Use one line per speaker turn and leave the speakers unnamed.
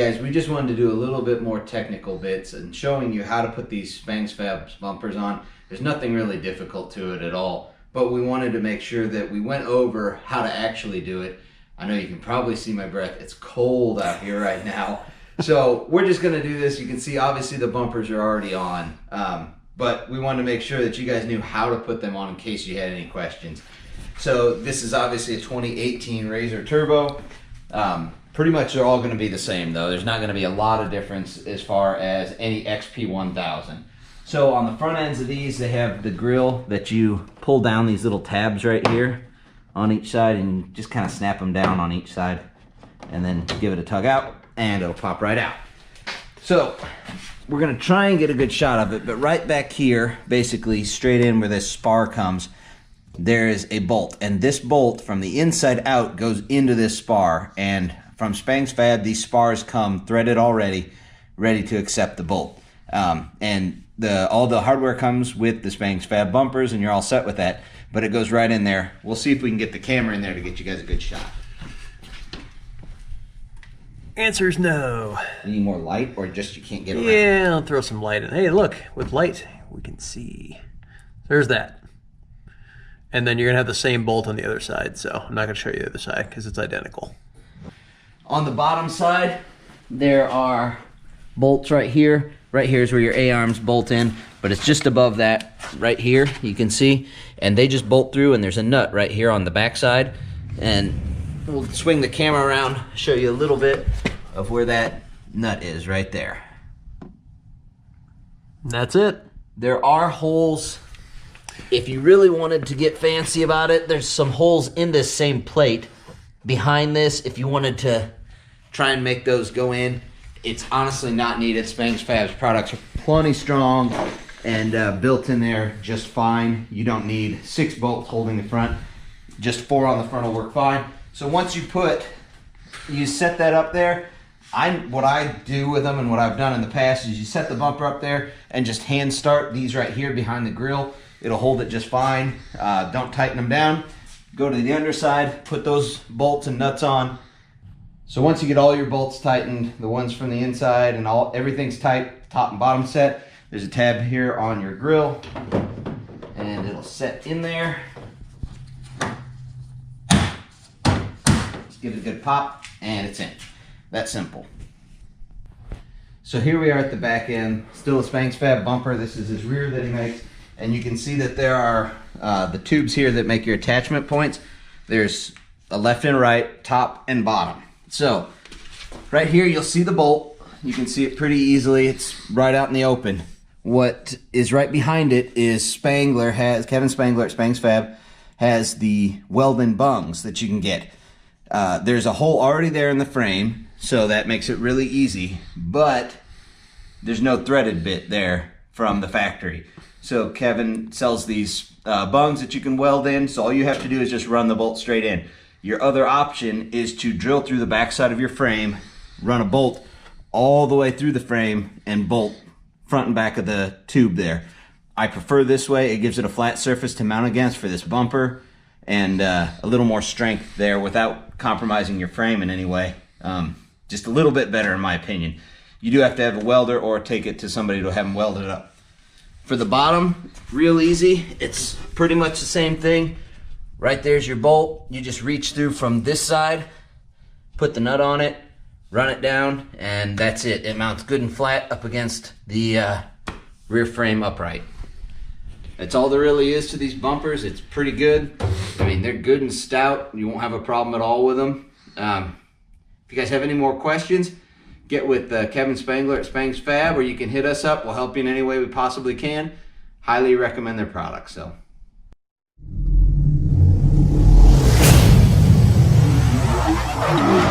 guys, we just wanted to do a little bit more technical bits and showing you how to put these Spangs Fab bumpers on. There's nothing really difficult to it at all, but we wanted to make sure that we went over how to actually do it. I know you can probably see my breath. It's cold out here right now. So we're just gonna do this. You can see obviously the bumpers are already on, but we wanted to make sure that you guys knew how to put them on in case you had any questions. So this is obviously a 2018 Razor Turbo. Pretty much they're all going to be the same though. There's not going to be a lot of difference as far as any XP1000. So on the front ends of these, they have the grill that you pull down these little tabs right here on each side, and you just kind of snap them down on each side and then give it a tug out and it'll pop right out. So we're going to try and get a good shot of it, but right back here, basically straight in where this spar comes, there is a bolt, and this bolt from the inside out goes into this spar, and from Spangs Fab these spars come threaded already, ready to accept the bolt. And all the hardware comes with the Spangs Fab bumpers, and you're all set with that, but it goes right in there. We'll see if we can get the camera in there to get you guys a good shot.
Answer is no.
Need more light, or just you can't get around?
Yeah, I'll throw some light in. Hey, look, with light we can see. There's that. And then you're gonna have the same bolt on the other side, so I'm not gonna show you the other side because it's identical.
On the bottom side, there are bolts right here. Right here is where your A-arms bolt in, but it's just above that right here, you can see. And they just bolt through, and there's a nut right here on the back side. And we'll swing the camera around, show you a little bit of where that nut is right there.
That's it.
There are holes. If you really wanted to get fancy about it, there's some holes in this same plate behind this if you wanted to try and make those go in. It's honestly not needed. Spangs Fab's products are plenty strong and built in there just fine. You don't need 6 bolts holding the front. Just 4 on the front will work fine. So once you set that up there, what I do with them and what I've done in the past is you set the bumper up there and just hand start these right here behind the grill. It'll hold it just fine. Don't tighten them down. Go to the underside, put those bolts and nuts on. So once you get all your bolts tightened, the ones from the inside and everything's tight, top and bottom set, there's a tab here on your grill and it'll set in there. Just give it a good pop and it's in. That simple. So here we are at the back end, still a Spangs Fab bumper. This is his rear that he makes. And you can see that there are the tubes here that make your attachment points. There's a left and right, top and bottom. So right here you'll see the bolt. You can see it pretty easily. It's right out in the open. What is right behind it is Kevin Spangler at Spangs Fab has the weld bungs that you can get. There's a hole already there in the frame, so that makes it really easy, but there's no threaded bit there from the factory. So Kevin sells these bungs that you can weld in, so all you have to do is just run the bolt straight in. Your other option is to drill through the backside of your frame, run a bolt all the way through the frame, and bolt front and back of the tube there. I prefer this way. It gives it a flat surface to mount against for this bumper, and a little more strength there without compromising your frame in any way. Just a little bit better in my opinion. You do have to have a welder or take it to somebody to have them welded up. For the bottom, real easy. It's pretty much the same thing. Right there's your bolt. You just reach through from this side, put the nut on it, run it down, and that's it. It mounts good and flat up against the rear frame upright. That's all there really is to these bumpers. It's pretty good. I mean, they're good and stout. You won't have a problem at all with them. If you guys have any more questions, get with Kevin Spangler at Spangs Fab, or you can hit us up. We'll help you in any way we possibly can. Highly recommend their products. So.
Thank you.